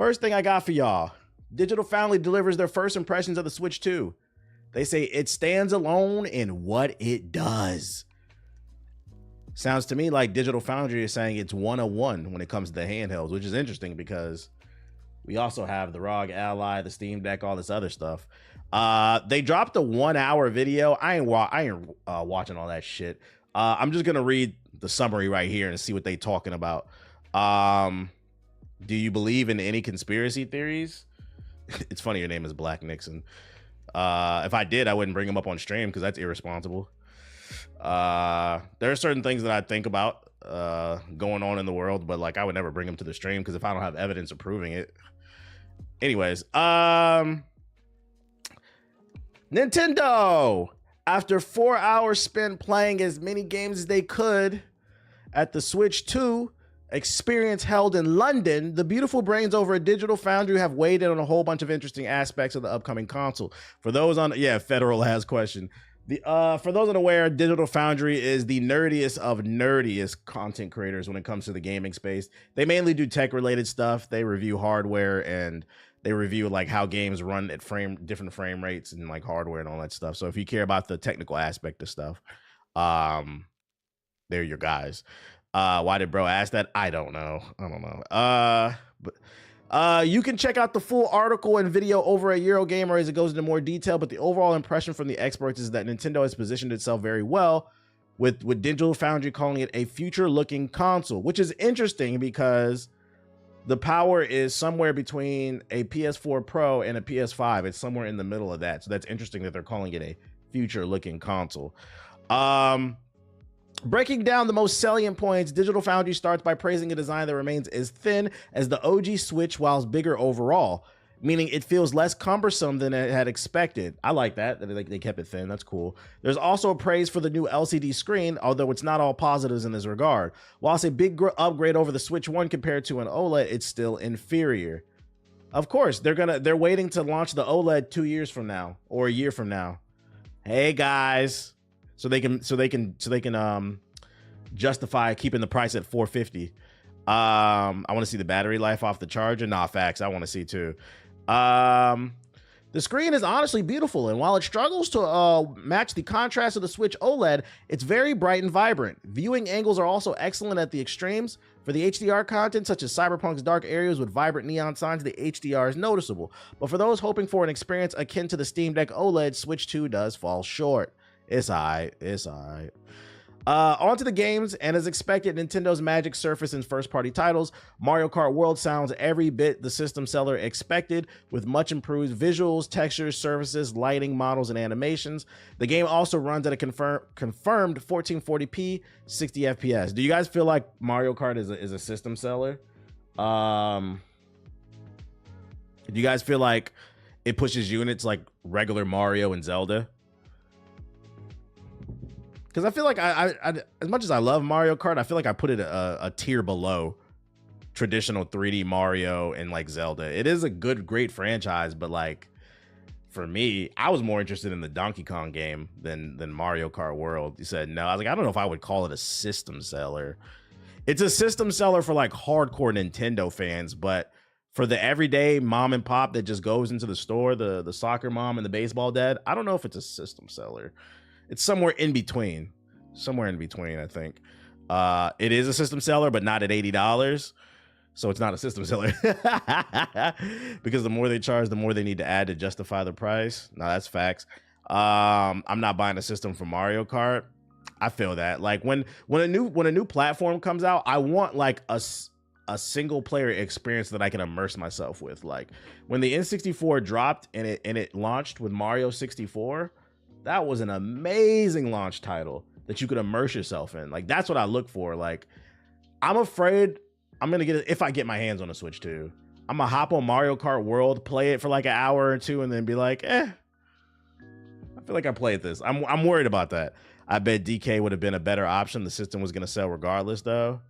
First thing I got for y'all. Digital Foundry delivers their first impressions of the Switch 2. They say it stands alone in what it does. Sounds to me like Digital Foundry is saying it's 101 when it comes to the handhelds, which is interesting because we also have the ROG Ally, the Steam Deck, all this other stuff. They dropped a 1 hour video. I ain't watching all that shit. I'm just gonna read the summary right here and see what they talking about. Do you believe in any conspiracy theories? It's funny your name is Black Nixon. If I did, I wouldn't bring him up on stream because that's irresponsible. There are certain things that I think about going on in the world, but like I would never bring him to the stream because if I don't have evidence of proving it. Anyways, Nintendo, after 4 hours spent playing as many games as they could at the Switch 2 experience held in London, the beautiful brains over at Digital Foundry have weighed in on a whole bunch of interesting aspects of the upcoming console. For those on, Federal has question. For those unaware, Digital Foundry is the nerdiest of nerdiest content creators when it comes to the gaming space. They mainly do tech-related stuff. They review hardware and they review like how games run at different frame rates and like hardware and all that stuff. So if you care about the technical aspect of stuff, they're your guys. Why did bro ask that? I don't know. But you can check out the full article and video over at Eurogamer as it goes into more detail, but the overall impression from the experts is that Nintendo has positioned itself very well with Digital Foundry calling it a future-looking console, which is interesting because the power is somewhere between a PS4 Pro and a PS5. It's somewhere in the middle of that. So that's interesting that they're calling it a future-looking console. Breaking down the most salient points, Digital Foundry starts by praising a design that remains as thin as the OG Switch whilst bigger overall, meaning it feels less cumbersome than it had expected. I like that they kept it thin. That's cool. There's also a praise for the new LCD screen, although it's not all positives in this regard. Whilst a big upgrade over the Switch 1 compared to an OLED, it's still inferior. Of course, they're waiting to launch the OLED 2 years from now or a year from now. Hey guys. So they can justify keeping the price at $450. I want to see the battery life off the charger. Nah, facts. I want to see too. The screen is honestly beautiful, and while it struggles to match the contrast of the Switch OLED, it's very bright and vibrant. Viewing angles are also excellent at the extremes. For the HDR content, such as Cyberpunk's dark areas with vibrant neon signs, the HDR is noticeable. But for those hoping for an experience akin to the Steam Deck OLED, Switch 2 does fall short. It's alright. On to the games, and as expected, Nintendo's Magic Surface and first-party titles, Mario Kart World sounds every bit the system seller expected, with much improved visuals, textures, surfaces, lighting, models, and animations. The game also runs at a confirmed 1440p, 60 FPS. Do you guys feel like Mario Kart is a system seller? Do you guys feel like it pushes units like regular Mario and Zelda? Because I feel like I as much as I love Mario Kart, I feel like I put it a tier below traditional 3D Mario and like Zelda. It is a great franchise, but like for me, I was more interested in the Donkey Kong game than Mario Kart World. You said no. I was like, I don't know if I would call it a system seller. It's a system seller for like hardcore Nintendo fans, but for the everyday mom and pop that just goes into the store, the soccer mom and the baseball dad, I don't know if it's a system seller. It's somewhere in between, I think. It is a system seller, but not at $80. So it's not a system seller because the more they charge, the more they need to add to justify the price. No, that's facts. I'm not buying a system for Mario Kart. I feel that like when a new platform comes out, I want like a single player experience that I can immerse myself with. Like when the N64 dropped and it launched with Mario 64. That was an amazing launch title that you could immerse yourself in. Like, that's what I look for. Like, I'm afraid I'm going to get it if I get my hands on a Switch 2. I'm going to hop on Mario Kart World, play it for like an hour or two, and then be like, I feel like I played this. I'm worried about that. I bet DK would have been a better option. The system was going to sell regardless, though.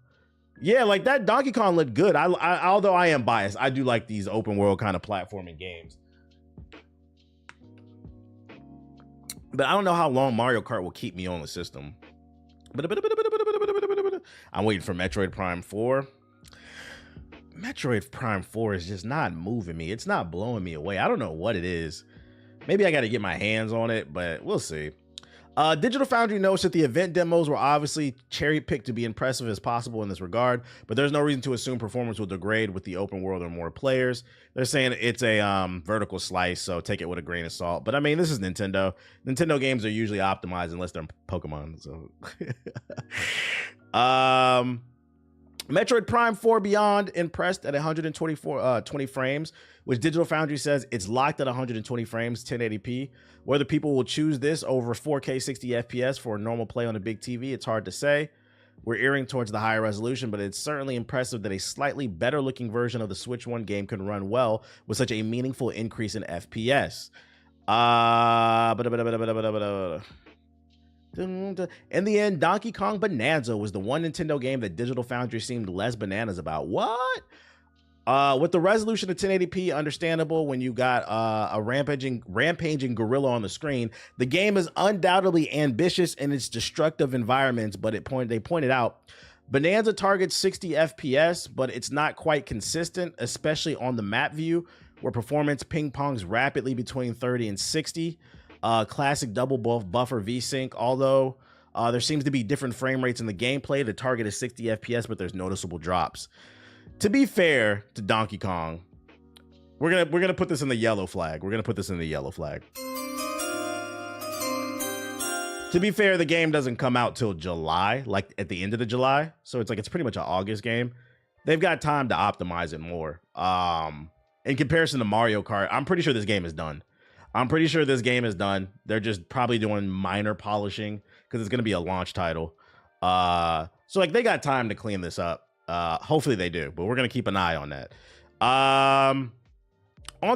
Yeah, like that Donkey Kong looked good. Although I am biased, I do like these open world kind of platforming games. But I don't know how long Mario Kart will keep me on the system. I'm waiting for Metroid Prime 4. Metroid Prime 4 is just not moving me. It's not blowing me away. I don't know what it is. Maybe I got to get my hands on it, but we'll see. Digital Foundry notes that the event demos were obviously cherry-picked to be impressive as possible in this regard, but there's no reason to assume performance will degrade with the open world or more players. They're saying it's a vertical slice, so take it with a grain of salt. But I mean, this is Nintendo. Nintendo games are usually optimized unless they're Pokemon. So, Metroid Prime 4 Beyond impressed at 20 frames, which Digital Foundry says it's locked at 120 frames, 1080p. Whether people will choose this over 4K 60 FPS for normal play on a big TV, it's hard to say. We're earing towards the higher resolution, but it's certainly impressive that a slightly better looking version of the Switch 1 game can run well with such a meaningful increase in FPS. In the end, Donkey Kong Bonanza was the one Nintendo game that Digital Foundry seemed less bananas about. What? With the resolution of 1080p, understandable when you got a rampaging gorilla on the screen. The game is undoubtedly ambitious in its destructive environments, but they pointed out Bonanza targets 60 FPS, but it's not quite consistent, especially on the map view, where performance ping-pongs rapidly between 30 and 60. Classic double buffer VSync, although there seems to be different frame rates in the gameplay. The target is 60 FPS, but there's noticeable drops. To be fair to Donkey Kong, we're gonna put this in the yellow flag. We're gonna put this in the yellow flag. To be fair, the game doesn't come out till July, like at the end of the July. So it's pretty much an August game. They've got time to optimize it more. In comparison to Mario Kart, I'm pretty sure this game is done. They're just probably doing minor polishing because it's gonna be a launch title. So they got time to clean this up. Hopefully they do, but we're gonna keep an eye on that. On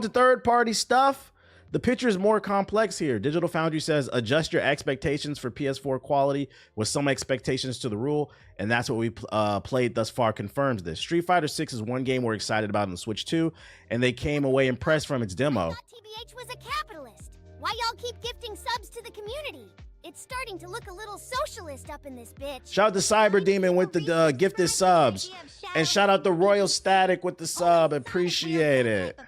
to third-party stuff. The picture is more complex here. Digital Foundry says adjust your expectations for PS4 quality with some expectations to the rule, and that's what we played thus far confirms this. Street Fighter 6 is one game we're excited about on the Switch 2, and they came away impressed from its demo. I thought TBH was a capitalist. Why y'all keep gifting subs to the community? It's starting to look a little socialist up in this bitch. Shout out to Cyber Demon with the gifted subs. And shout out to Royal Static with the sub. Appreciate it.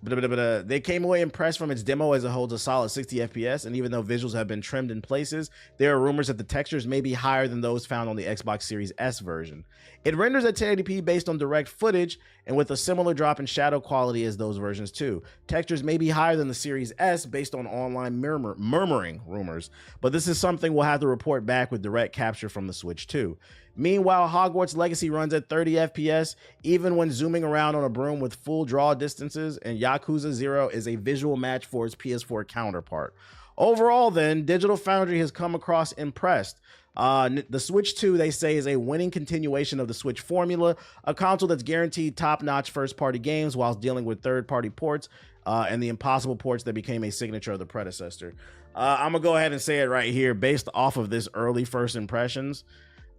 They came away impressed from its demo as it holds a solid 60 FPS, and even though visuals have been trimmed in places, there are rumors that the textures may be higher than those found on the Xbox Series S version. It renders at 1080p based on direct footage and with a similar drop in shadow quality as those versions too. Textures may be higher than the Series S based on online murmuring rumors, but this is something we'll have to report back with direct capture from the Switch 2. Meanwhile, Hogwarts Legacy runs at 30 FPS, even when zooming around on a broom with full draw distances, and Yakuza 0 is a visual match for its PS4 counterpart. Overall, then, Digital Foundry has come across impressed. The Switch 2, they say, is a winning continuation of the Switch formula, a console that's guaranteed top-notch first-party games whilst dealing with third-party ports and the impossible ports that became a signature of the predecessor. I'm going to go ahead and say it right here. Based off of this early first impressions,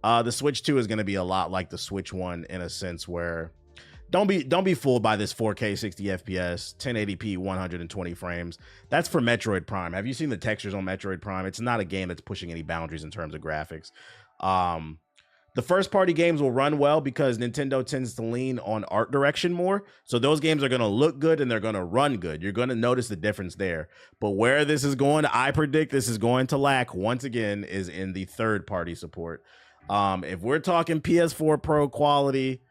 the Switch 2 is going to be a lot like the Switch 1 in a sense where don't be fooled by this 4K 60 FPS, 1080p, 120 frames. That's for Metroid Prime. Have you seen the textures on Metroid Prime? It's not a game that's pushing any boundaries in terms of graphics. The first party games will run well because Nintendo tends to lean on art direction more. So those games are going to look good and they're going to run good. You're going to notice the difference there. But where this is going, I predict this is going to lack once again is in the third party support. If we're talking PS4 Pro quality,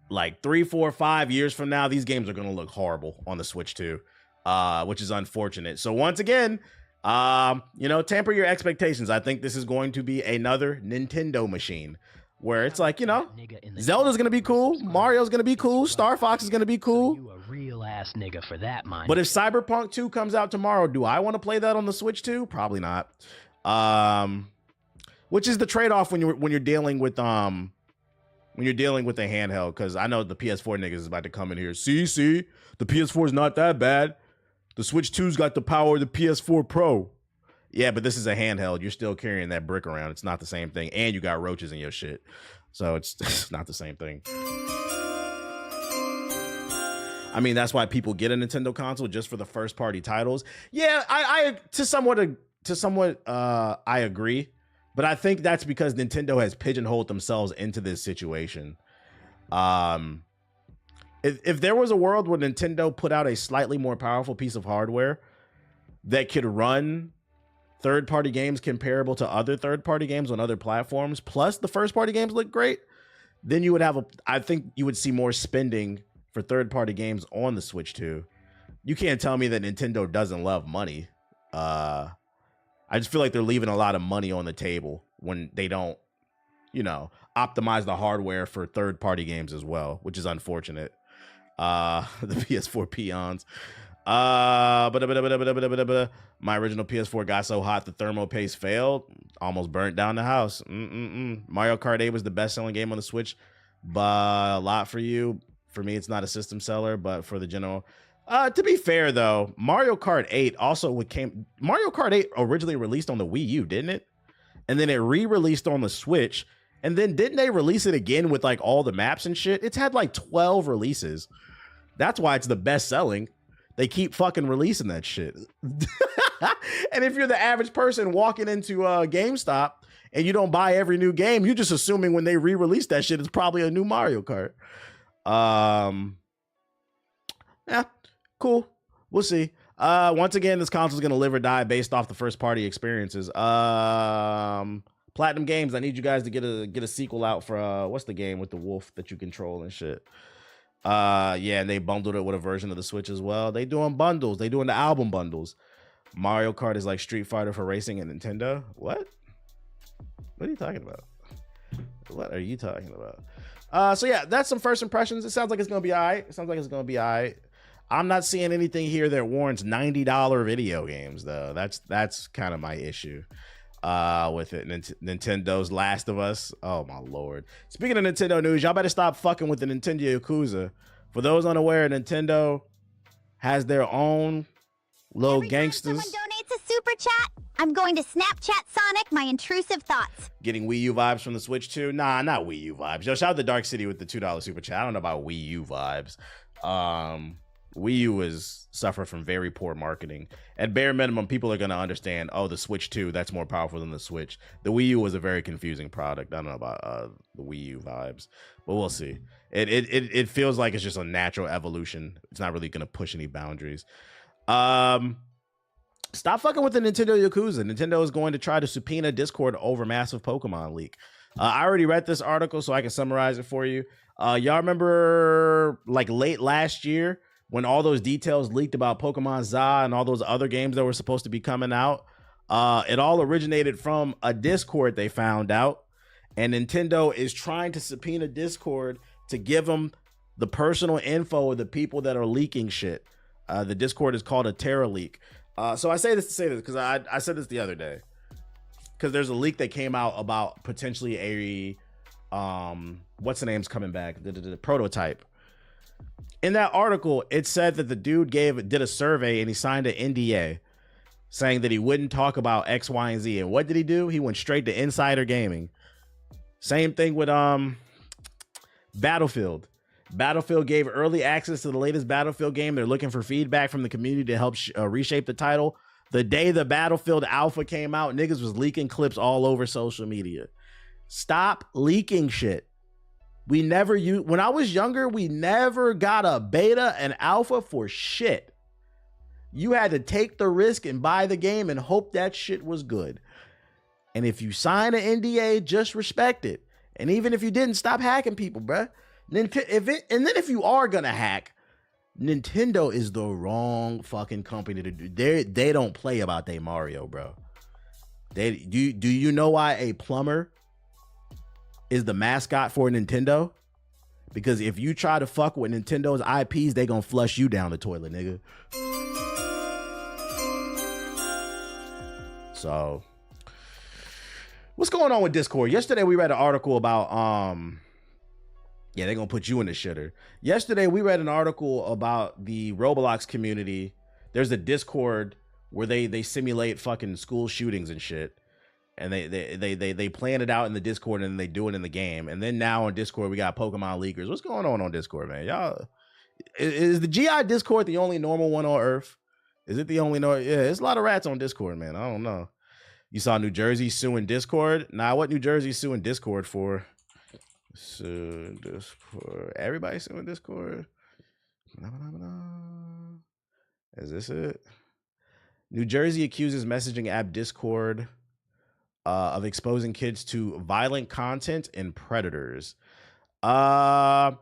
like 3, 4, 5 years from now, these games are going to look horrible on the Switch 2, which is unfortunate. So once again, temper your expectations. I think this is going to be another Nintendo machine where it's like, Zelda's going to be cool. Mario's going to be cool. Star Fox is going to be cool. You a real ass nigga for that, man. But if Cyberpunk 2 comes out tomorrow, do I want to play that on the Switch 2? Probably not. Which is the trade-off when you're dealing with a handheld, because I know the PS4 niggas is about to come in here. See, the PS4 is not that bad. The Switch 2's got the power of the PS4 Pro. Yeah, but this is a handheld. You're still carrying that brick around. It's not the same thing. And you got roaches in your shit. So it's not the same thing. I mean, that's why people get a Nintendo console, just for the first party titles. Yeah, I somewhat I agree. But I think that's because Nintendo has pigeonholed themselves into this situation. If there was a world where Nintendo put out a slightly more powerful piece of hardware that could run third-party games comparable to other third-party games on other platforms, plus the first-party games look great, then you would have I think you would see more spending for third-party games on the Switch 2. You can't tell me that Nintendo doesn't love money. I just feel like they're leaving a lot of money on the table when they don't, optimize the hardware for third-party games as well, which is unfortunate. The PS4 peons. My original PS4 got so hot the thermal paste failed, almost burnt down the house. Mario Kart 8 was the best-selling game on the Switch, but a lot for you. For me, it's not a system seller, but for the general. To be fair, though, Mario Kart 8 Mario Kart 8 originally released on the Wii U, didn't it? And then it re-released on the Switch. And then didn't they release it again with like all the maps and shit? It's had like 12 releases. That's why it's the best selling. They keep fucking releasing that shit. And if you're the average person walking into GameStop and you don't buy every new game, you're just assuming when they re-release that shit, it's probably a new Mario Kart. Yeah, cool. We'll see. Once again, this console is going to live or die based off the first party experiences. Platinum Games, I need you guys to get a sequel out for what's the game with the wolf that you control and shit. Yeah, and they bundled it with a version of the Switch as well. They doing bundles. They doing the album bundles. Mario Kart is like Street Fighter for racing and Nintendo. What are you talking about? What are you talking about? So yeah, that's some first impressions. It sounds like it's gonna be alright. I'm not seeing anything here that warrants $90 video games though. That's kind of my issue with it. Nintendo's Last of Us. Oh my lord. Speaking of Nintendo news, y'all better stop fucking with the Nintendo Yakuza. For those unaware, Nintendo has their own little Every time gangsters. someone donates a super chat, I'm going to Snapchat Sonic my intrusive thoughts. Getting Wii U vibes from the Switch too? Nah, not Wii U vibes. Yo, shout out to Dark City with the $2 super chat. I don't know about Wii U vibes. Wii U is suffer from very poor marketing. At bare minimum, people are going to understand, oh, the Switch 2, that's more powerful than the Switch. The Wii U was a very confusing product. I don't know about the Wii U vibes, but we'll see. It feels like it's just a natural evolution. It's not really going to push any boundaries. Stop fucking with the Nintendo Yakuza. Nintendo is going to try to subpoena Discord over massive Pokemon leak. I already read this article, so I can summarize it for you. Y'all remember like late last year when all those details leaked about Pokemon Za and all those other games that were supposed to be coming out? It all originated from a Discord they found out, and Nintendo is trying to subpoena Discord to give them the personal info of the people that are leaking shit. The Discord is called a Terra leak. So I say this to say this because I said this the other day, because there's a leak that came out about potentially a what's the name's coming back, the prototype. In that article, it said that the dude did a survey and he signed an NDA saying that he wouldn't talk about X, Y, and Z. And what did he do? He went straight to Insider Gaming. Same thing with Battlefield. Battlefield gave early access to the latest Battlefield game. They're looking for feedback from the community to help reshape the title. The day the Battlefield alpha came out, niggas was leaking clips all over social media. Stop leaking shit. When I was younger, we never got a beta and alpha for shit. You had to take the risk and buy the game and hope that shit was good. And if you sign an NDA, just respect it. And even if you didn't, stop hacking people, bruh. If you are gonna hack, Nintendo is the wrong fucking company to do. They don't play about their Mario, bro. Do you know why a plumber is the mascot for Nintendo? Because if you try to fuck with Nintendo's IPs, they gonna flush you down the toilet, nigga. So, what's going on with Discord? Yesterday we read an article about yeah, they're gonna put you in the shitter. Yesterday we read an article about the Roblox community. There's a Discord where they simulate fucking school shootings and shit. And they plan it out in the Discord and they do it in the game. And then now on Discord we got Pokemon leakers. What's going on Discord, man? Y'all, is the GI Discord the only normal one on Earth? Is it the only normal? Yeah, there's a lot of rats on Discord, man. I don't know. You saw New Jersey suing Discord. Nah, what New Jersey suing Discord for? Suing Discord. Everybody suing Discord. Is this it? New Jersey accuses messaging app Discord of exposing kids to violent content and predators. Plagan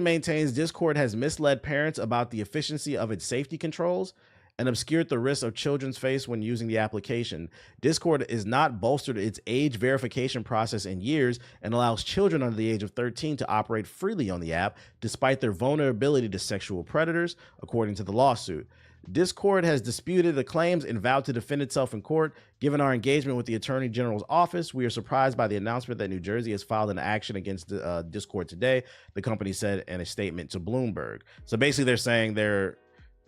maintains Discord has misled parents about the efficiency of its safety controls and obscured the risks of children's face when using the application. Discord is not bolstered its age verification process in years and allows children under the age of 13 to operate freely on the app, despite their vulnerability to sexual predators, according to the lawsuit. Discord has disputed the claims and vowed to defend itself in court. Given our engagement with the Attorney General's office, we are surprised by the announcement that New Jersey has filed an action against Discord today, the company said in a statement to Bloomberg. So basically they're saying their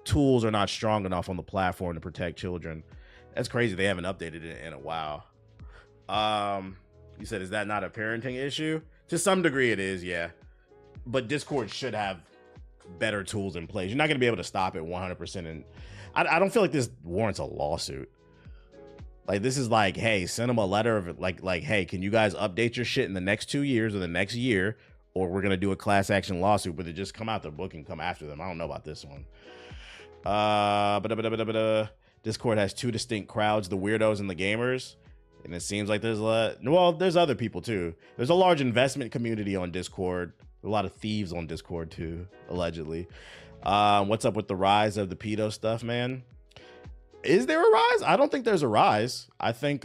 tools are not strong enough on the platform to protect children. That's crazy. They haven't updated it in a while. You said, is that not a parenting issue? To some degree it is, yeah. But Discord should have better tools in place. You're not going to be able to stop it 100%. And I don't feel like this warrants a lawsuit. Like, this is like, hey, send them a letter of like, hey, can you guys update your shit in the next 2 years or the next year, or we're going to do a class action lawsuit, but it just come out the book and come after them. I don't know about this one. Discord has two distinct crowds, the weirdos and the gamers. And it seems like there's there's other people too. There's a large investment community on Discord. A lot of thieves on Discord too, allegedly. What's up with the rise of the pedo stuff, man? Is there a rise? I don't think there's a rise. I think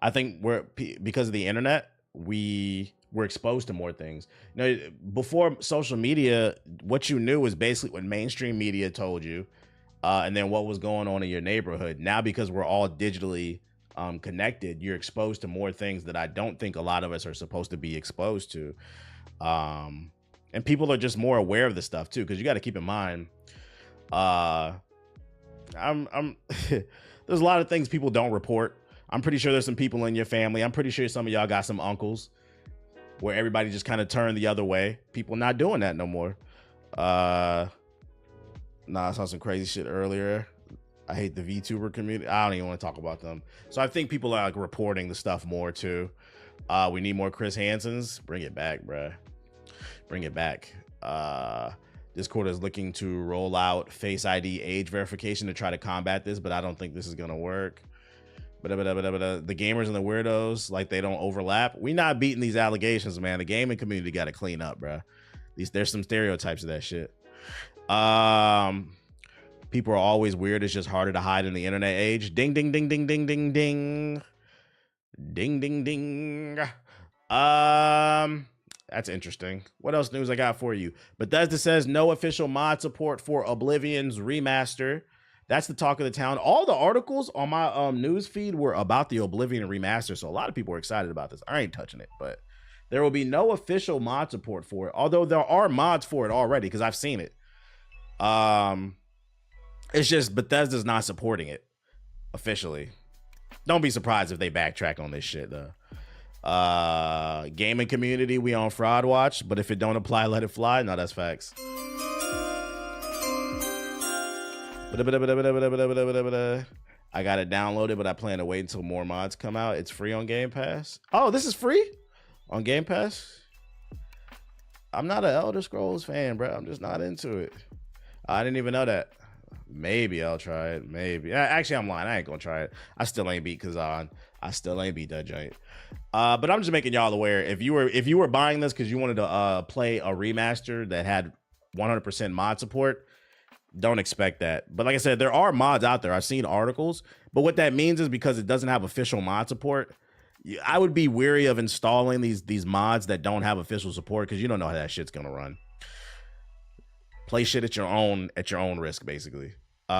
we're, because of the internet, we're exposed to more things. You know, before social media, what you knew was basically what mainstream media told you, and then what was going on in your neighborhood. Now, because we're all digitally connected, you're exposed to more things that I don't think a lot of us are supposed to be exposed to. And people are just more aware of this stuff too, because you got to keep in mind, there's a lot of things people don't report. I'm pretty sure there's some people in your family. I'm pretty sure some of y'all got some uncles where everybody just kind of turned the other way. People not doing that no more. I saw some crazy shit earlier. I hate the VTuber community. I don't even want to talk about them. So I think people are like reporting the stuff more too. We need more Chris Hansen's. Bring it back, bruh. Bring it back. Discord is looking to roll out Face ID age verification to try to combat this, but I don't think this is gonna work. But the gamers and the weirdos, like, they don't overlap. We not beating these allegations, man. The gaming community got to clean up, bruh. There's some stereotypes of that shit. People are always weird. It's just harder to hide in the internet age. Ding, ding, ding, ding, ding, ding, ding. Ding, ding, ding. That's interesting. What else news I got for you? Bethesda says no official mod support for Oblivion's remaster. That's the talk of the town. All the articles on my news feed were about the Oblivion remaster, so a lot of people are excited about this. I ain't touching it, but there will be no official mod support for it, although there are mods for it already because I've seen it. It's just Bethesda's not supporting it officially. Don't be surprised if they backtrack on this shit though. Gaming community, we on Fraud Watch, but if it don't apply, let it fly. No, that's facts. I got it downloaded, but I plan to wait until more mods come out. It's free on Game Pass. Oh, this is free on Game Pass? I'm not an Elder Scrolls fan, bro. I'm just not into it. I didn't even know that. Maybe I'll try it. Maybe. Actually, I'm lying. I ain't gonna try it. I still ain't beat Kazan. I still ain't beat that giant. But I'm just making y'all aware. If you were buying this because you wanted to play a remaster that had 100% mod support, don't expect that. But like I said, there are mods out there. I've seen articles. But what that means is because it doesn't have official mod support, I would be weary of installing these mods that don't have official support because you don't know how that shit's gonna run. Play shit at your own risk, basically. Free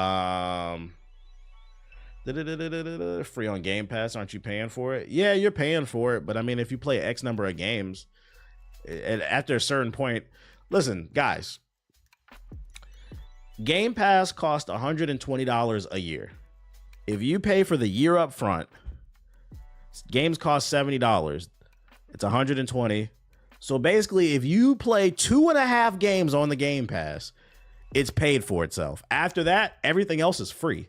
on Game Pass. Aren't you paying for it? Yeah, you're paying for it, but I mean, if you play X number of games, after a certain point, listen, guys, Game Pass costs $120 a year. If you pay for the year up front, games cost $70. It's $120. So basically, if you play 2.5 games on the Game Pass, it's paid for itself. After that, everything else is free.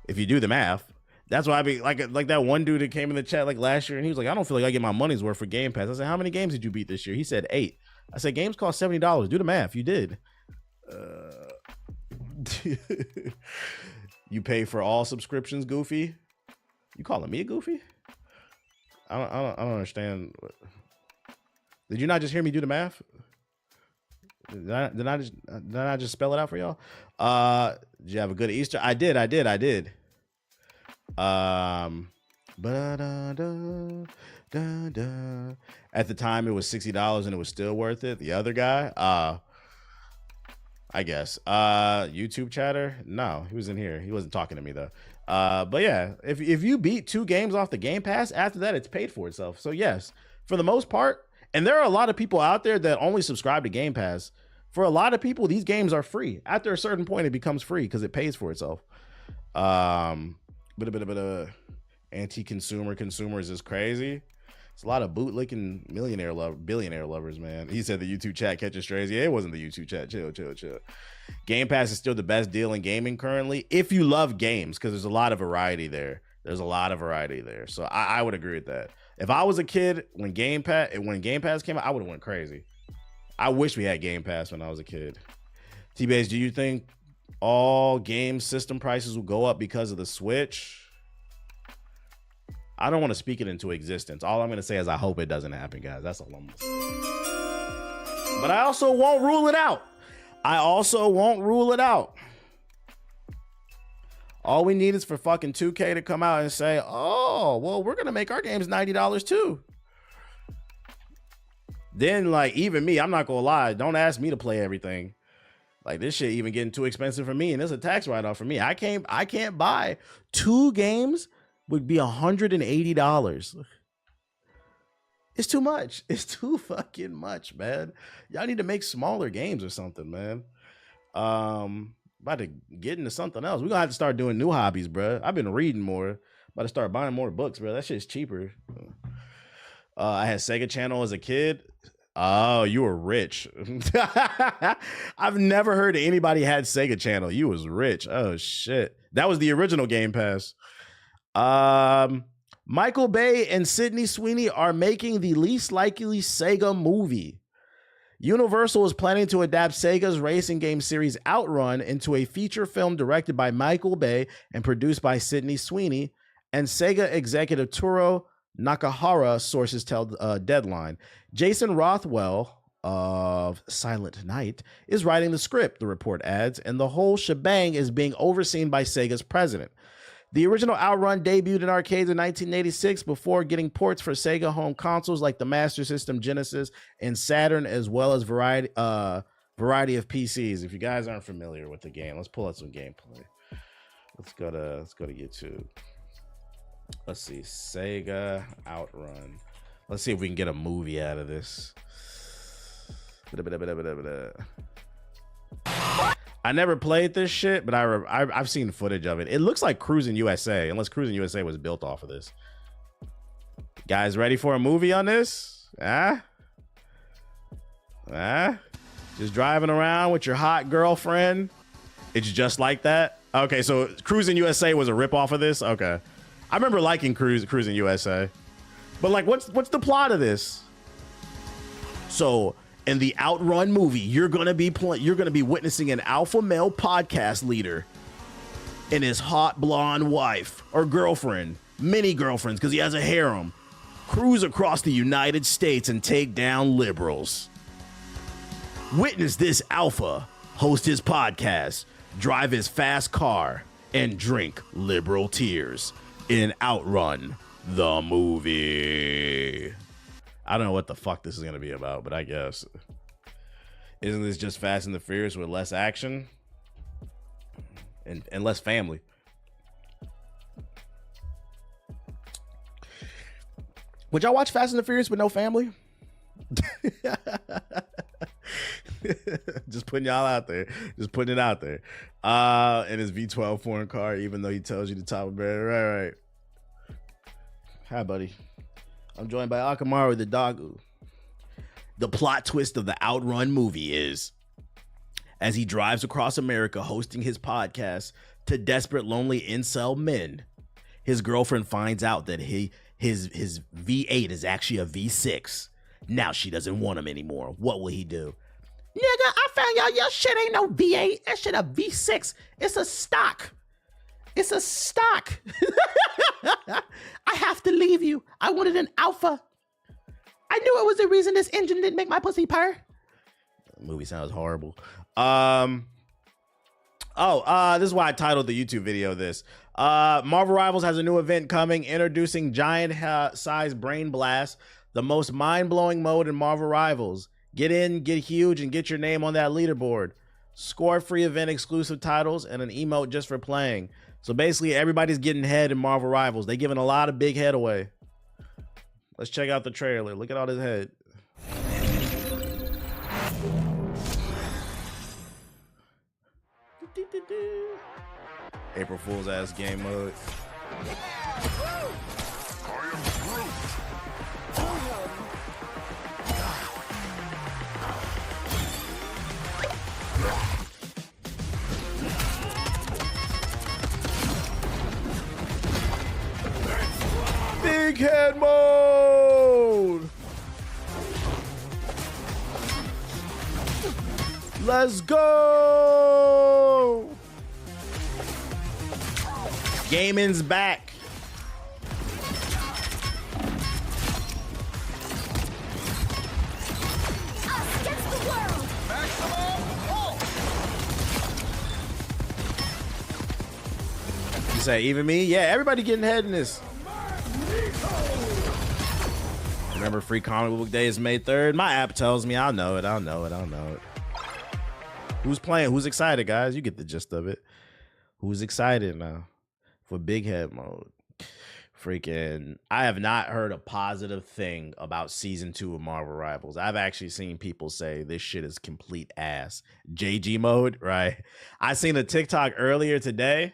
if you do the math. That's why I be like that one dude that came in the chat like last year and he was like, I don't feel like I get my money's worth for Game Pass. I said, how many games did you beat this year? He said 8. I said, games cost $70. Do the math. You did. You pay for all subscriptions, Goofy? You calling me a Goofy? I don't understand. Did you not just hear me do the math? Did I just spell it out for y'all? Did you have a good Easter? I did. At the time it was $60 and it was still worth it. The other guy, I guess. YouTube chatter? No, he was in here. He wasn't talking to me though. But yeah, if you beat 2 games off the Game Pass, after that it's paid for itself. So yes, for the most part, and there are a lot of people out there that only subscribe to Game Pass. For a lot of people, these games are free. After a certain point, it becomes free because it pays for itself. Bit of anti-consumer consumers is crazy. It's a lot of bootlicking billionaire lovers, man. He said the YouTube chat catches strays. Yeah, it wasn't the YouTube chat. Chill. Game Pass is still the best deal in gaming currently, if you love games, because there's a lot of variety there. So I would agree with that. If I was a kid when Game Pass came out, I would have went crazy. I wish we had Game Pass when I was a kid. T-Base, do you think all game system prices will go up because of the Switch? I don't want to speak it into existence. All I'm going to say is I hope it doesn't happen, guys. That's all I'm going to say. But I also won't rule it out. All we need is for fucking 2K to come out and say, oh, well, we're going to make our games $90 too. Then, like, even me, I'm not going to lie. Don't ask me to play everything. Like, this shit even getting too expensive for me, and it's a tax write-off for me. I can't buy 2 games would be $180. It's too much. It's too fucking much, man. Y'all need to make smaller games or something, man. About to get into something else. We're gonna have to start doing new hobbies, bro. I've been reading more. About to start buying more books, bro. That shit's cheaper. I had Sega Channel as a kid. Oh, you were rich. I've never heard of anybody had Sega Channel. You was rich. Oh shit. That was the original Game Pass. Michael Bay and Sydney Sweeney are making the least likely Sega movie. Universal is planning to adapt Sega's racing game series Outrun into a feature film directed by Michael Bay and produced by Sydney Sweeney and Sega executive Turo Nakahara, sources tell Deadline. Jason Rothwell of Silent Night is writing the script, the report adds, and the whole shebang is being overseen by Sega's president. The original Outrun debuted in arcades in 1986 before getting ports for Sega home consoles like the Master System, Genesis, and Saturn, as well as variety of PCs. If you guys aren't familiar with the game, let's pull out some gameplay. Let's go to YouTube. Let's see, Sega Outrun. Let's see if we can get a movie out of this. I never played this shit, but I've seen footage of it. It looks like Cruising USA, unless Cruising USA was built off of this. Guys, ready for a movie on this? Just driving around with your hot girlfriend. It's just like that. Okay, so Cruising USA was a ripoff of this. Okay, I remember liking Cruising USA, but like, what's the plot of this? So, in the Outrun movie, you're gonna be witnessing an alpha male podcast leader and his hot blonde wife or girlfriend, many girlfriends, because he has a harem, cruise across the United States and take down liberals. Witness this alpha host his podcast, drive his fast car, and drink liberal tears in Outrun the movie. I don't know what the fuck this is going to be about, but I guess. Isn't this just Fast and the Furious with less action? And less family? Would y'all watch Fast and the Furious with no family? Just putting y'all out there. Just putting it out there. In his V12 foreign car, even though he tells you the top of it. Right. Hi, buddy. I'm joined by Akamaru the dog. The plot twist of the Outrun movie is, as he drives across America hosting his podcast, to desperate, lonely incel men. His girlfriend finds out that his V8 is actually a V6. Now she doesn't want him anymore. What will he do? Nigga, I found out your shit ain't no V8. That shit a V6. It's a stock. It's a stock. I have to leave you. I wanted an alpha. I knew it was the reason this engine didn't make my pussy purr. The movie sounds horrible. This is why I titled the YouTube video this. Marvel Rivals has a new event coming, introducing giant size Brain Blast, the most mind-blowing mode in Marvel Rivals. Get in, get huge, and get your name on that leaderboard. Score free event exclusive titles and an emote just for playing. So basically everybody's getting head in Marvel Rivals. They giving a lot of big head away. Let's check out the trailer. Look at all this head. April Fool's ass game mode. Big head mode. Let's go. Gaming's back. Us against the world. You say even me? Yeah, everybody getting head in this. Remember Free Comic Book Day is May 3rd? My app tells me. I'll know it. I'll know it. I'll know it. Who's playing? Who's excited, guys? You get the gist of it. Who's excited now for big head mode? Freaking, I have not heard a positive thing about season 2 of Marvel Rivals. I've actually seen people say this shit is complete ass. JG mode, right? I seen a TikTok earlier today.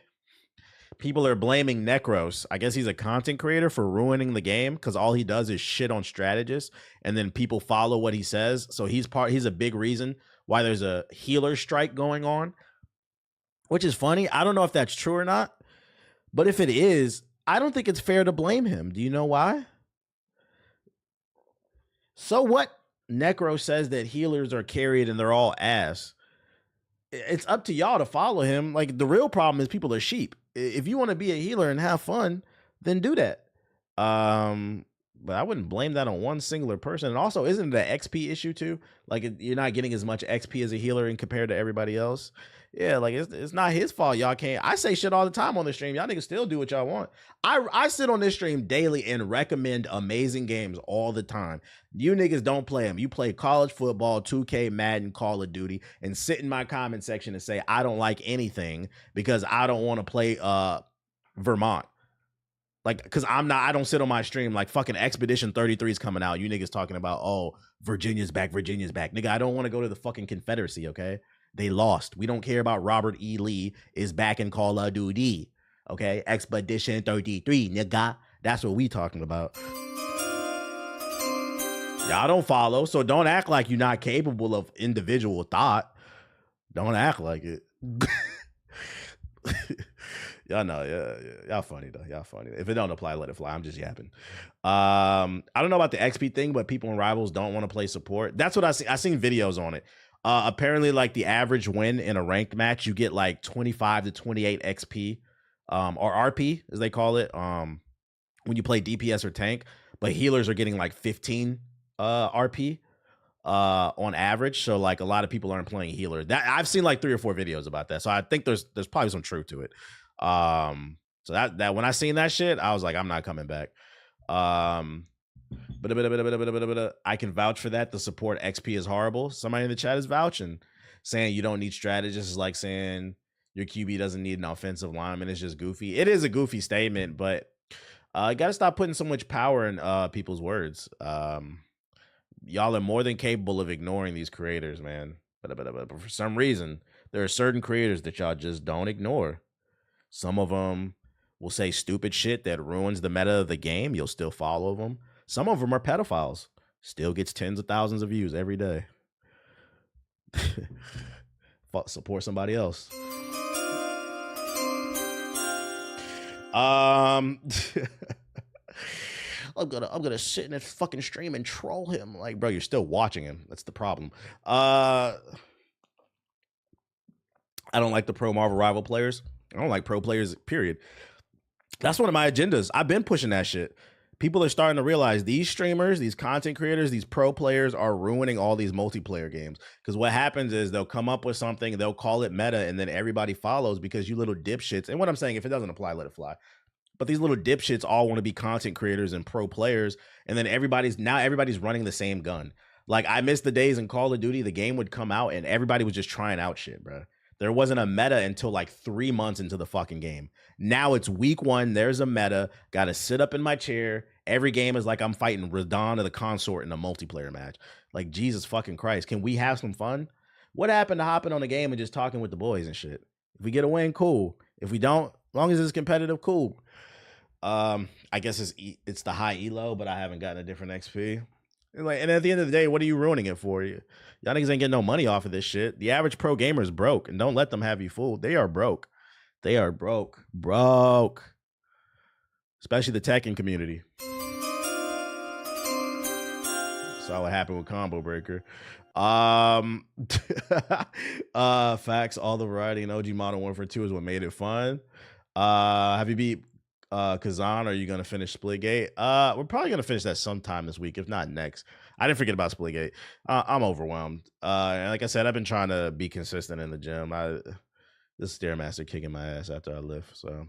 People are blaming Necros. I guess he's a content creator for ruining the game because all he does is shit on strategists, and then people follow what he says. So he's a big reason why there's a healer strike going on, which is funny. I don't know if that's true or not, but if it is, I don't think it's fair to blame him. Do you know why? So what? Necro says that healers are carried and they're all ass. It's up to y'all to follow him. Like, the real problem is people are sheep. If you want to be a healer and have fun, then do that. But I wouldn't blame that on one singular person. And also, isn't it an XP issue too? Like, you're not getting as much XP as a healer and compared to everybody else. Yeah, like it's not his fault. Y'all can't. I say shit all the time on the stream. Y'all niggas still do what y'all want. I sit on this stream daily and recommend amazing games all the time. You niggas don't play them. You play college football, 2K, Madden, Call of Duty, and sit in my comment section and say I don't like anything because I don't want to play Vermont. Like, because I don't sit on my stream like fucking Expedition 33 is coming out. You niggas talking about, oh, Virginia's back. Nigga, I don't want to go to the fucking Confederacy, okay? They lost. We don't care about Robert E. Lee is back in Call of Duty, okay? Expedition 33, nigga. That's what we talking about. Y'all don't follow, so don't act like you're not capable of individual thought. Don't act like it. Y'all know, yeah, y'all funny though. Y'all funny. If it don't apply, let it fly. I'm just yapping. I don't know about the XP thing, but people in Rivals don't want to play support. That's what I see. I seen videos on it. Apparently, like the average win in a ranked match, you get like 25 to 28 XP, or RP as they call it, when you play DPS or tank. But healers are getting like 15 RP on average. So like a lot of people aren't playing healer. That I've seen like 3 or 4 videos about that. So I think there's probably some truth to it. So that when I seen that shit, I was like, I'm not coming back. But I can vouch for that. The support XP is horrible. Somebody in the chat is vouching, saying you don't need strategists is like saying your QB doesn't need an offensive lineman. It's just goofy. It is a goofy statement, but you got to stop putting so much power in people's words. Y'all are more than capable of ignoring these creators, man. But for some reason, there are certain creators that y'all just don't ignore. Some of them will say stupid shit that ruins the meta of the game. You'll still follow them. Some of them are pedophiles. Still gets tens of thousands of views every day. Support somebody else. I'm gonna sit in this fucking stream and troll him. Like, bro, you're still watching him. That's the problem. I don't like the pro Marvel rival players. I don't like pro players, period. That's one of my agendas. I've been pushing that shit. People are starting to realize these streamers, these content creators, these pro players are ruining all these multiplayer games. Because what happens is they'll come up with something, they'll call it meta, and then everybody follows because you little dipshits. And what I'm saying, if it doesn't apply, let it fly. But these little dipshits all want to be content creators and pro players. And then everybody's running the same gun. Like, I miss the days in Call of Duty, the game would come out and everybody was just trying out shit, bro. There wasn't a meta until like 3 months into the fucking game. Now it's week 1. There's a meta. Got to sit up in my chair. Every game is like I'm fighting Radon or the Consort in a multiplayer match. Like, Jesus fucking Christ. Can we have some fun? What happened to hopping on the game and just talking with the boys and shit? If we get a win, cool. If we don't, as long as it's competitive, cool. I guess it's the high elo, but I haven't gotten a different XP. And at the end of the day, what are you ruining it for? Y'all niggas ain't getting no money off of this shit. The average pro gamer is broke, and don't let them have you fooled. They are broke. They are broke. Especially the Tekken community. Saw what happened with Combo Breaker. Facts, all the variety in OG Modern Warfare 2 is what made it fun. Have you beat Kazan? Or are you gonna finish Splitgate? We're probably gonna finish that sometime this week, if not next. I didn't forget about Splitgate. I'm overwhelmed. And like I said, I've been trying to be consistent in the gym. This Stairmaster kicking my ass after I lift. So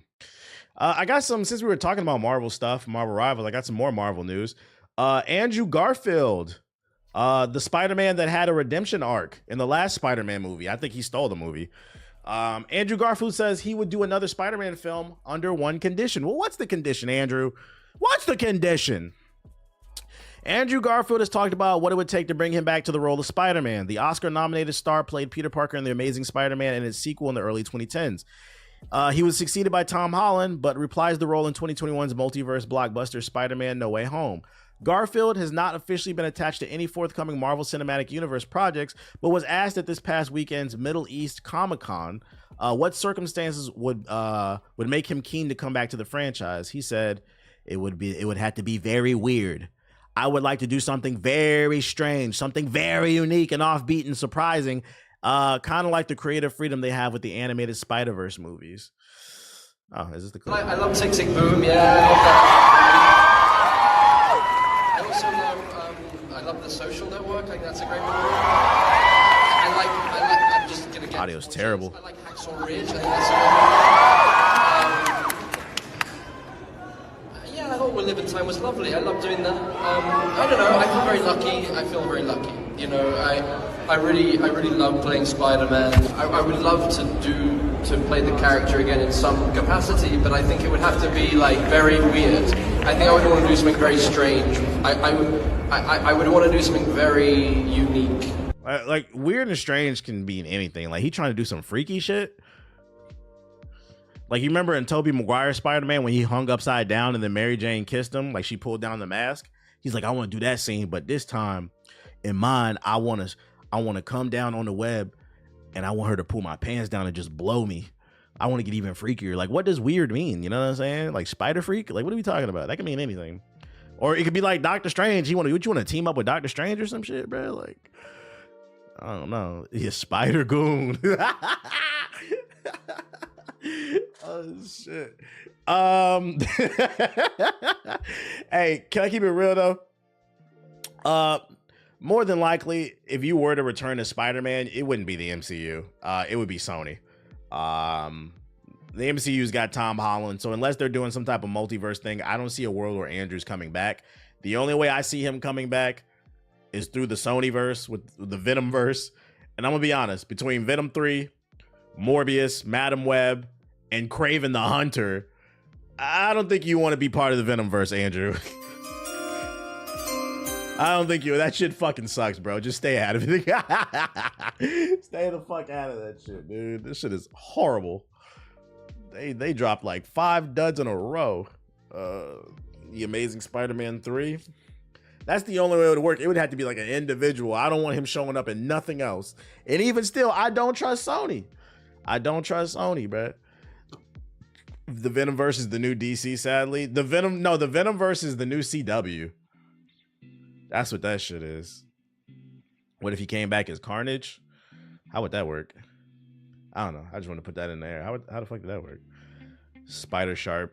I got some, since we were talking about Marvel stuff, Marvel Rivals, I got some more Marvel news. Andrew Garfield, the Spider-Man that had a redemption arc in the last Spider-Man movie. I think he stole the movie. Andrew Garfield says he would do another Spider-Man film under one condition. Well, what's the condition, Andrew? What's the condition? Andrew Garfield has talked about what it would take to bring him back to the role of Spider-Man. The Oscar-nominated star played Peter Parker in The Amazing Spider-Man and its sequel in the early 2010s. He was succeeded by Tom Holland, but reprised the role in 2021's multiverse blockbuster Spider-Man No Way Home. Garfield has not officially been attached to any forthcoming Marvel Cinematic Universe projects, but was asked at this past weekend's Middle East Comic-Con what circumstances would make him keen to come back to the franchise. He said, it would have to be very weird. I would like to do something very strange, something very unique and offbeat and surprising, kind of like the creative freedom they have with the animated Spider-Verse movies. Oh, is this the clip? I love Tick Tick Boom, yeah. I also love The Social Network. I think that's a great movie. I'm just gonna get audio's terrible. I like Hacksaw Ridge. I think that's a great movie. Yeah, I thought We'll Live in Time was lovely. I love doing that. I don't know. I feel very lucky. You know, I really love playing Spider-Man. I would love to play the character again in some capacity, but I think it would have to be like very weird. I think I would want to do something very strange. I would want to do something very unique. Like weird and strange can be in anything. Like he trying to do some freaky shit. Like you remember in Tobey Maguire Spider-Man when he hung upside down and then Mary Jane kissed him, like she pulled down the mask. He's like, I want to do that scene, but this time in mine, I want to come down on the web and I want her to pull my pants down and just blow me. I want to get even freakier. Like, what does weird mean? You know what I'm saying? Like spider freak? Like, what are we talking about? That can mean anything. Or it could be like Doctor Strange. You want to team up with Doctor Strange or some shit, bro? Like, I don't know. He's Spider Goon. Oh shit. Hey, can I keep it real though? More than likely, if you were to return to Spider-Man, it wouldn't be the MCU. It would be Sony. The MCU's got Tom Holland, so unless they're doing some type of multiverse thing, I don't see a world where Andrew's coming back. The only way I see him coming back is through the Sonyverse with the Venomverse. And I'm gonna be honest, between Venom 3, Morbius, Madam Web, and Kraven the Hunter, I don't think you want to be part of the Venomverse, Andrew. I don't think that shit fucking sucks, bro. Just stay out of it. Stay the fuck out of that shit, dude. This shit is horrible. They dropped like 5 duds in a row. The Amazing Spider-Man 3. That's the only way it would work. It would have to be like an individual. I don't want him showing up in nothing else. And even still, I don't trust Sony. I don't trust Sony, bro. The Venomverse is the new DC, sadly. The Venomverse is the new CW. That's what that shit is. What if he came back as Carnage? How would that work? I don't know. I just want to put that in there. How the fuck did that work? Spider Sharp.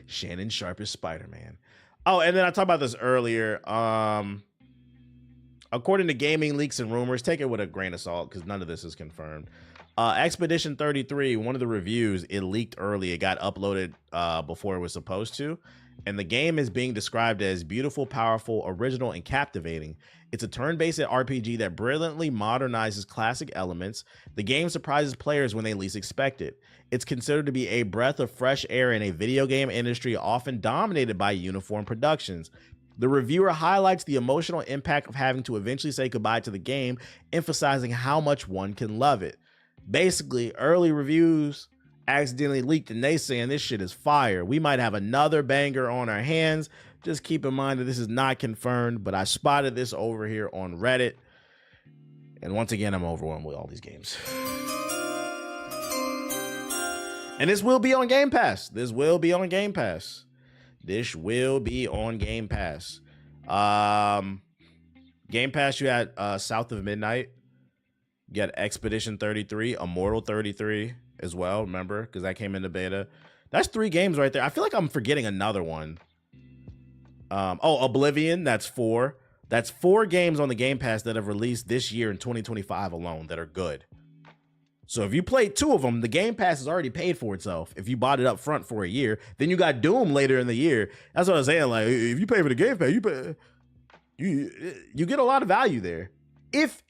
Shannon Sharp is Spider-Man. Oh, and then I talked about this earlier. According to gaming leaks and rumors, take it with a grain of salt because none of this is confirmed. Expedition 33, one of the reviews, it leaked early. It got uploaded before it was supposed to. And the game is being described as beautiful, powerful, original, and captivating. It's a turn-based RPG that brilliantly modernizes classic elements. The game surprises players when they least expect it. It's considered to be a breath of fresh air in a video game industry often dominated by uniform productions. The reviewer highlights the emotional impact of having to eventually say goodbye to the game, emphasizing how much one can love it. Basically, early reviews accidentally leaked and they saying this shit is fire. We might have another banger on our hands. Just keep in mind that this is not confirmed, but I spotted this over here on Reddit. And once again, I'm overwhelmed with all these games. And this will be on Game Pass. This will be on Game Pass. This will be on Game Pass. Game Pass, you had South of Midnight. You got Expedition 33, Immortal 33 as well, remember? Because that came into beta. That's 3 games right there. I feel like I'm forgetting another one. Oblivion, that's 4. That's 4 games on the Game Pass that have released this year in 2025 alone that are good. So if you played 2 of them, the Game Pass has already paid for itself. If you bought it up front for a year, then you got Doom later in the year. That's what I was saying. Like, if you pay for the Game Pass, you get a lot of value there. If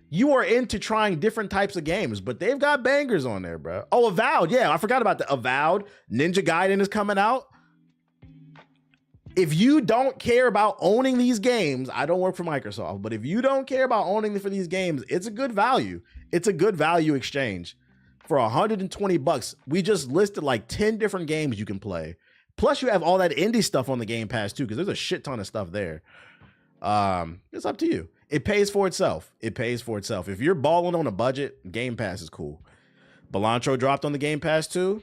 you are into trying different types of games, but they've got bangers on there, bro. Oh, Avowed. Yeah, I forgot about the Avowed. Ninja Gaiden is coming out. If you don't care about owning these games, I don't work for Microsoft, but if you don't care about owning for these games, it's a good value. It's a good value exchange. For $120, we just listed like 10 different games you can play. Plus you have all that indie stuff on the Game Pass too, because there's a shit ton of stuff there. It's up to you. It pays for itself. It pays for itself. If you're balling on a budget, Game Pass is cool. Belantro dropped on the Game Pass too.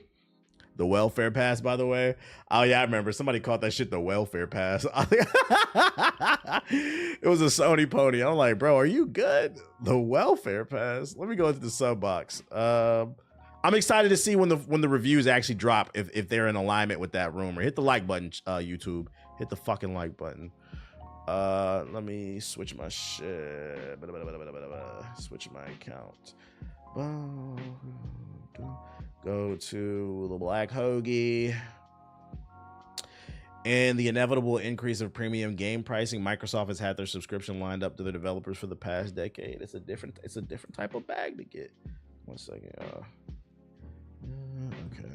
The welfare pass, by the way. Oh yeah, I remember somebody called that shit the welfare pass. It was a Sony pony. I'm like, bro, are you good? The welfare pass. Let me go into the sub box. I'm excited to see when the reviews actually drop, if they're in alignment with that rumor. Hit the like button, YouTube. Hit the fucking like button. Let me switch my shit. Switch my account. Go to the Black Hoagie. And the inevitable increase of premium game pricing. Microsoft has had their subscription lined up to their developers for the past decade. It's a different type of bag to get. 1 second. Okay.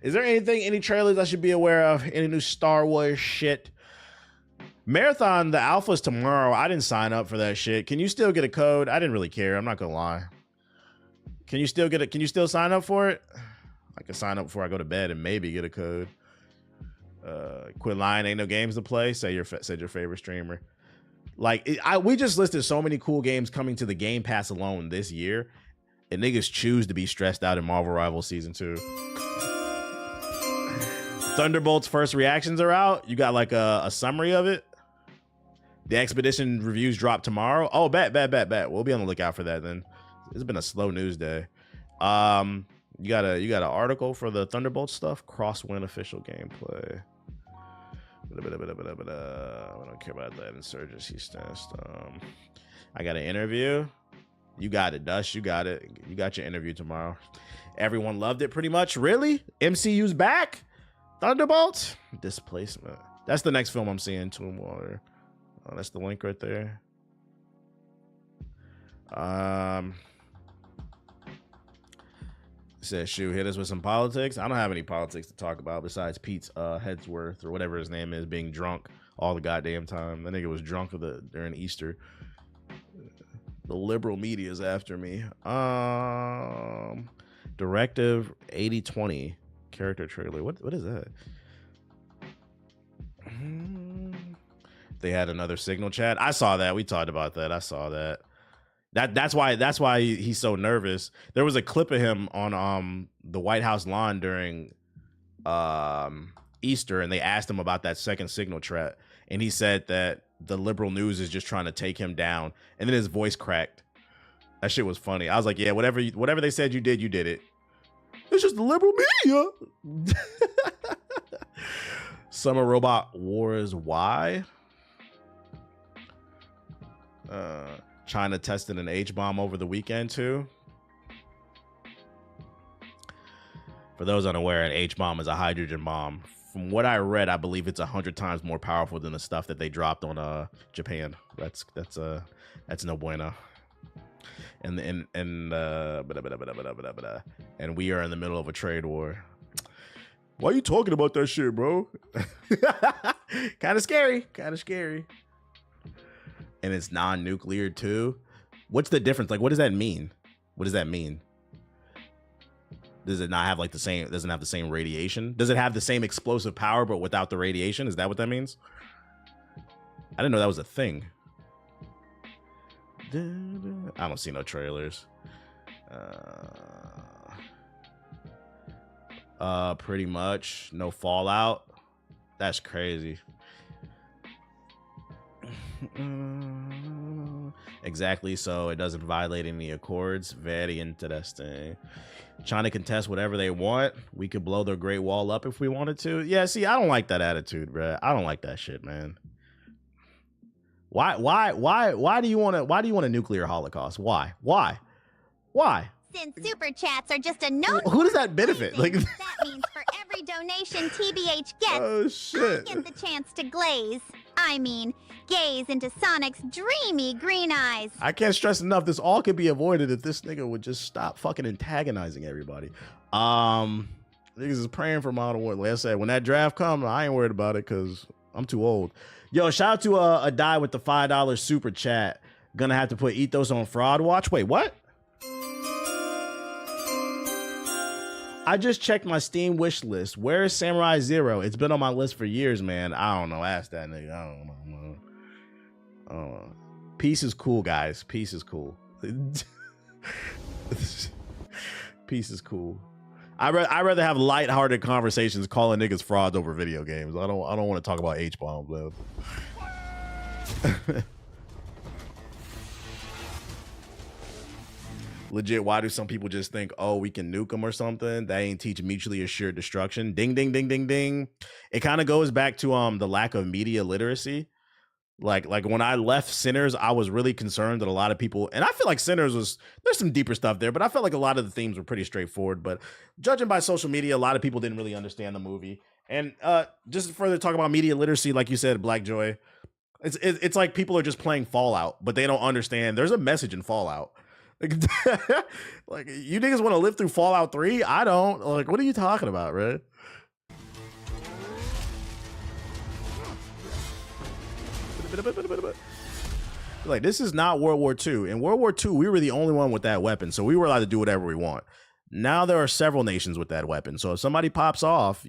Is there any trailers I should be aware of? Any new Star Wars shit? Marathon, the alpha's tomorrow. I didn't sign up for that shit. Can you still get a code? I didn't really care. I'm not gonna lie. Can you still sign up for it? I can sign up before I go to bed and maybe get a code. Quit lying, ain't no games to play. Said your favorite streamer. Like we just listed so many cool games coming to the Game Pass alone this year, and niggas choose to be stressed out in Marvel Rivals Season 2. Thunderbolt's first reactions are out. You got like a summary of it. The Expedition reviews drop tomorrow. Oh, bet. We'll be on the lookout for that then. It's been a slow news day. You got an article for the Thunderbolt stuff. Crosswind official gameplay. I don't care about that insurgency stance. I got an interview. You got it, Dush. You got it. You got your interview tomorrow. Everyone loved it pretty much. Really? MCU's back? Thunderbolt? Displacement. That's the next film I'm seeing. Tomb Water. Oh, that's the link right there. Says, shoot, hit us with some politics. I don't have any politics to talk about besides Pete's Headsworth or whatever his name is being drunk all the goddamn time. That nigga was drunk during Easter. The liberal media is after me. Directive 8020 character trailer. What is that? They had another signal chat. I saw that. We talked about that. I saw that. That's why he's so nervous. There was a clip of him on the White House lawn during Easter, and they asked him about that second signal threat, and he said that the liberal news is just trying to take him down, and then his voice cracked. That shit was funny. I was like, yeah, whatever they said you did it. It's just the liberal media. Summer Robot Wars Y. China tested an H-bomb over the weekend too. For those unaware, an H-bomb is a hydrogen bomb. From what I read, I believe it's 100 times more powerful than the stuff that they dropped on Japan. That's no bueno. And we are in the middle of a trade war. Why are you talking about that shit, bro? Kind of scary. And it's non-nuclear too. What's the difference? Like, what does that mean? Does it not have like the same? Doesn't have the same radiation? Does it have the same explosive power but without the radiation? Is that what that means? I didn't know that was a thing. I don't see no trailers. Pretty much no Fallout. That's crazy. Exactly, so it doesn't violate any accords. Very interesting. China can test whatever they want. We could blow their Great Wall up if we wanted to. Yeah, see, I don't like that attitude, bro. I don't like that shit, man. Why do you want a nuclear holocaust? Why? Since super chats are just a no. Who does that benefit? Like, that means for every donation TBH gets, oh shit, I get the chance to gaze into Sonic's dreamy green eyes. I can't stress enough, this all could be avoided if this nigga would just stop fucking antagonizing everybody. Niggas is praying for Modern Warfare. Like I said, when that draft comes, I ain't worried about it because I'm too old. Yo, shout out to a die with the $5 super chat. Gonna have to put Ethos on fraud watch. Wait, what? I just checked my Steam wish list. Where is Samurai Zero? It's been on my list for years, man. I don't know. Ask that nigga. I don't know. Peace is cool, guys. Peace is cool. Peace is cool. I'd rather have lighthearted conversations calling niggas frauds over video games. I don't want to talk about H-bombs, though. Legit, why do some people just think, oh, we can nuke them or something? That ain't teach mutually assured destruction. Ding, ding, ding, ding, ding. It kind of goes back to the lack of media literacy. Like when I left Sinners, I was really concerned that a lot of people, and I feel like Sinners there's some deeper stuff there, but I felt like a lot of the themes were pretty straightforward. But judging by social media, a lot of people didn't really understand the movie. And just further talk about media literacy, like you said, Black Joy, it's like people are just playing Fallout, but they don't understand there's a message in Fallout. Like you niggas want to live through Fallout 3? I don't. Like, what are you talking about, right? Like, this is not World War II. In World War II, we were the only one with that weapon, so we were allowed to do whatever we want. Now there are several nations with that weapon, so if somebody pops off,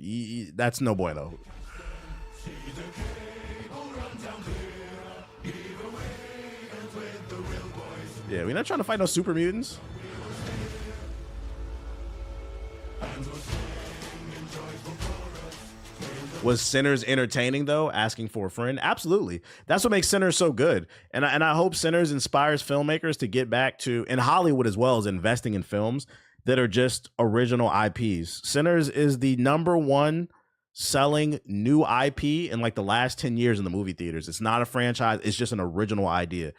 that's no bueno. Yeah, we're not trying to fight no super mutants. Was Sinners entertaining, though? Asking for a friend? Absolutely. That's what makes Sinners so good. And I hope Sinners inspires filmmakers to get back to, and Hollywood as well, as investing in films that are just original IPs. Sinners is the #1 selling new IP in like the last 10 years in the movie theaters. It's not a franchise. It's just an original idea.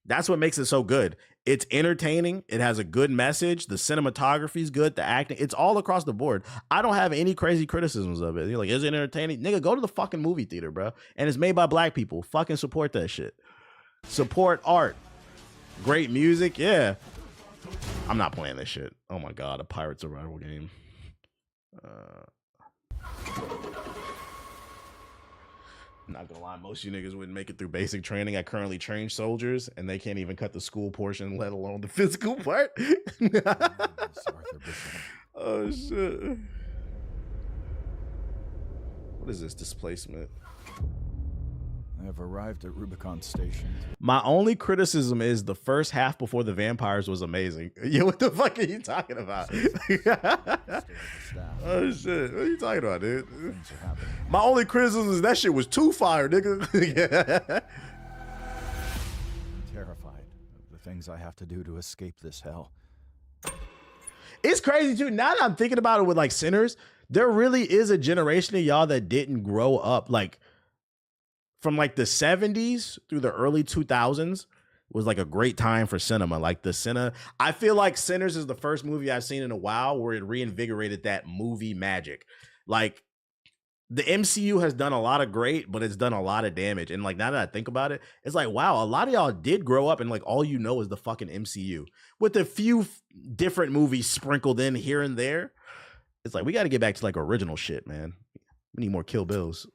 That's what makes it so good. It's entertaining. It has a good message. The cinematography is good. The acting, it's all across the board. I don't have any crazy criticisms of it. You're like, is it entertaining? Nigga, go to the fucking movie theater, bro. And it's made by Black people. Fucking support that shit. Support art. Great music. Yeah. I'm not playing this shit. Oh my God, a pirate survival game. Not gonna lie, most of you niggas wouldn't make it through basic training. I currently train soldiers, and they can't even cut the school portion, let alone the physical part. Oh shit! What is this displacement? I have arrived at Rubicon Station. My only criticism is the first half before the vampires was amazing. Yo, what the fuck are you talking about? Oh shit, what are you talking about, dude? My only criticism is that shit was too fire, nigga. I'm terrified of the things I have to do to escape this hell. It's crazy too. Now that I'm thinking about it with like Sinners, there really is a generation of y'all that didn't grow up like from like the 70s through the early 2000s was like a great time for cinema. Like I feel like Sinners is the first movie I've seen in a while where it reinvigorated that movie magic. Like the MCU has done a lot of great, but it's done a lot of damage. And like now that I think about it, it's like, wow, a lot of y'all did grow up and like all you know is the fucking MCU with a few different movies sprinkled in here and there. It's like we got to get back to like original shit, man. We need more Kill Bills.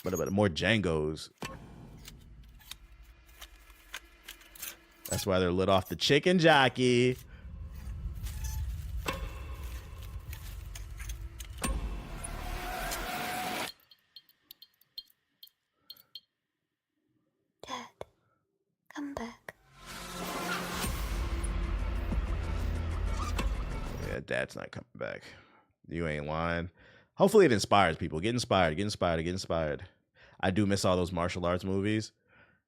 But more Django's. That's why they're lit off the chicken jockey. Dad, come back. Yeah, Dad's not coming back. You ain't lying. Hopefully it inspires people. Get inspired, get inspired, get inspired. I do miss all those martial arts movies.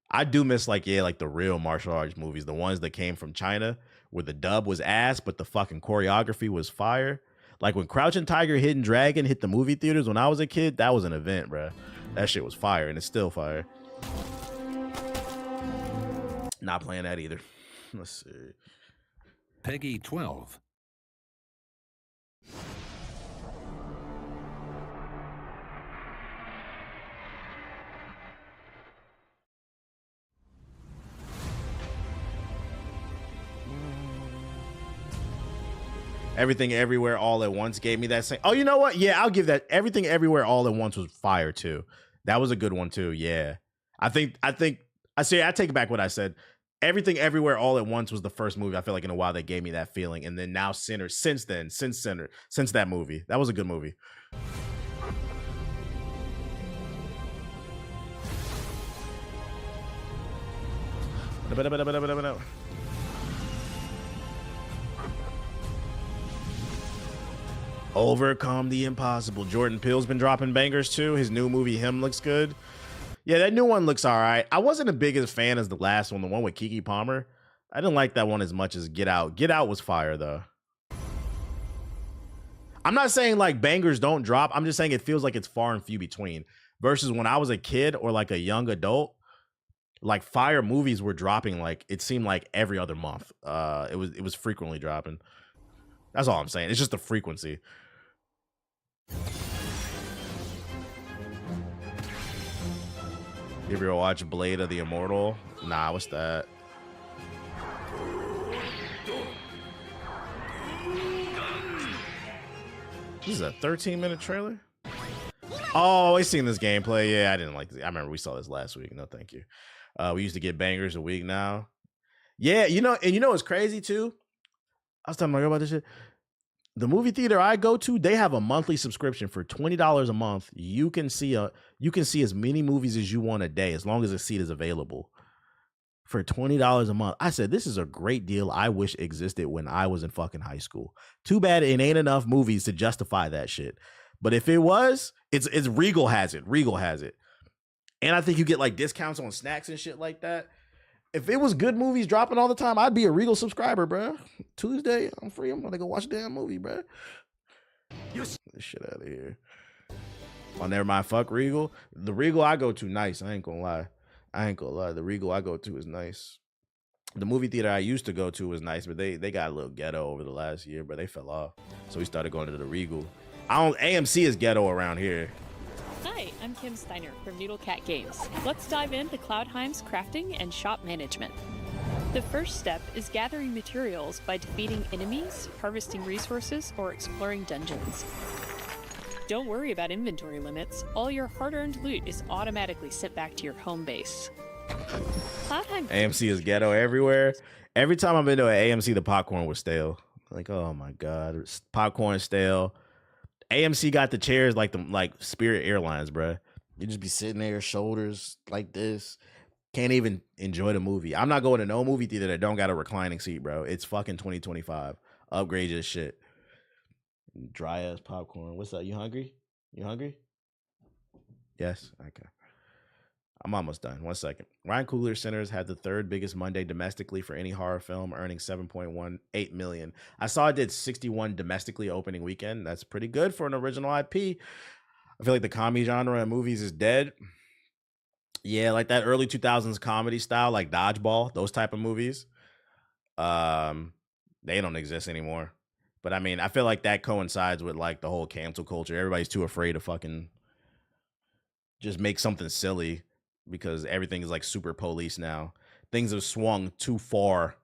I do miss like the real martial arts movies, the ones that came from China where the dub was ass, but the fucking choreography was fire. Like when Crouching Tiger, Hidden Dragon hit the movie theaters when I was a kid, that was an event, bro. That shit was fire, and it's still fire. Not playing that either. Let's see. Peggy 12. Everything Everywhere All at Once gave me that same. Oh, you know what? Yeah, I'll give that. Everything Everywhere All at Once was fire too. That was a good one too. Yeah. I take back what I said. Everything Everywhere All at Once was the first movie I feel like in a while that gave me that feeling. And then now Sinners, since that movie. That was a good movie. Overcome the Impossible. Jordan Peele's been dropping bangers too. His new movie Him looks good. Yeah, that new one looks all right. I wasn't as big a fan as the last one, the one with Keke Palmer. I didn't like that one as much as Get Out. Get Out was fire though. I'm not saying like bangers don't drop. I'm just saying it feels like it's far and few between. Versus when I was a kid or like a young adult, like fire movies were dropping like it seemed like every other month. It was frequently dropping. That's all I'm saying. It's just the frequency. You ever watch Blade of the Immortal? Nah, what's that? This is a 13-minute trailer? Oh, I seen this gameplay. Yeah, I didn't like this. I remember we saw this last week. No, thank you. We used to get bangers a week now. Yeah, you know what's crazy too? I was telling my girl about this shit. The movie theater I go to, they have a monthly subscription for $20 a month. You can see as many movies as you want a day, as long as a seat is available. For $20 a month. I said, this is a great deal. I wish existed when I was in fucking high school. Too bad it ain't enough movies to justify that shit. But if it was, it's Regal has it. Regal has it. And I think you get like discounts on snacks and shit like that. If it was good movies dropping all the time, I'd be a Regal subscriber, bro. Tuesday, I'm free. I'm gonna go watch a damn movie, bro. Get this shit out of here. Oh, never mind. Fuck Regal. The Regal I go to, nice. I ain't gonna lie. The Regal I go to is nice. The movie theater I used to go to was nice, but they got a little ghetto over the last year, but they fell off. So we started going to the Regal. AMC is ghetto around here. Hi, I'm Kim Steiner from Noodle Cat Games. Let's dive into Cloudheim's crafting and shop management. The first step is gathering materials by defeating enemies, harvesting resources, or exploring dungeons. Don't worry about inventory limits. All your hard-earned loot is automatically sent back to your home base. Cloudheim AMC is ghetto everywhere. Every time I've been to an AMC, the popcorn was stale. Like, oh my God, popcorn stale. AMC got the chairs like Spirit Airlines, bruh. You just be sitting there, shoulders like this. Can't even enjoy the movie. I'm not going to no movie theater that don't got a reclining seat, bro. It's fucking 2025. Upgrade your shit. Dry ass popcorn. What's up? You hungry? You hungry? Yes. Okay. I'm almost done. 1 second. Ryan Coogler Sinners had the third biggest Monday domestically for any horror film, earning $7.18 million. I saw it did 61 domestically opening weekend. That's pretty good for an original IP. I feel like the comedy genre in movies is dead. Yeah, like that early 2000s comedy style, like Dodgeball, those type of movies. They don't exist anymore. But I mean, I feel like that coincides with like the whole cancel culture. Everybody's too afraid to fucking just make something silly because everything is like super police now. Things have swung too far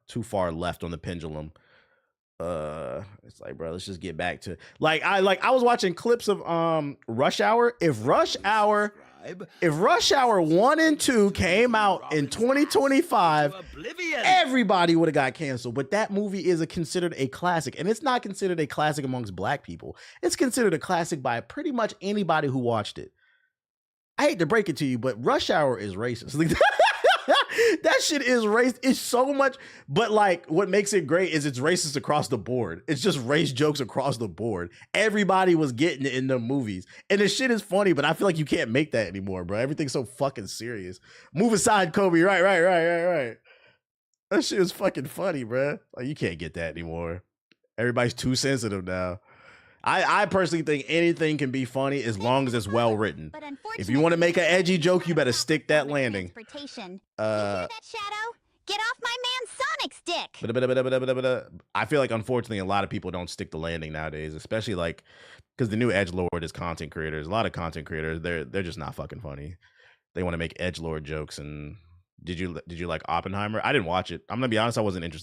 left on the pendulum. It's like, bro, let's just get back to I was watching clips of Rush Hour. If Rush Hour 1 and 2 came out in 2025, everybody would have got canceled. But that movie is considered a classic, and it's not considered a classic amongst black people. It's considered a classic by pretty much anybody who watched it. I hate to break it to you, but Rush Hour is racist. That shit is racist. It's so much, but like what makes it great is it's racist across the board. It's just race jokes across the board. Everybody was getting it in the movies. And the shit is funny, but I feel like you can't make that anymore, bro. Everything's so fucking serious. Move aside, Kobe. Right. That shit is fucking funny, bro. Like you can't get that anymore. Everybody's too sensitive now. I personally think anything can be funny as long as it's well written. If you want to make an edgy joke, you better stick that landing. You hear that, Shadow? Get off my man Sonic's dick! I feel like, unfortunately, a lot of people don't stick the landing nowadays, especially like because the new edgelord is content creators. A lot of content creators, they're just not fucking funny. They want to make edgelord jokes. And did you like Oppenheimer? I didn't watch it. I'm gonna be honest, I wasn't interested.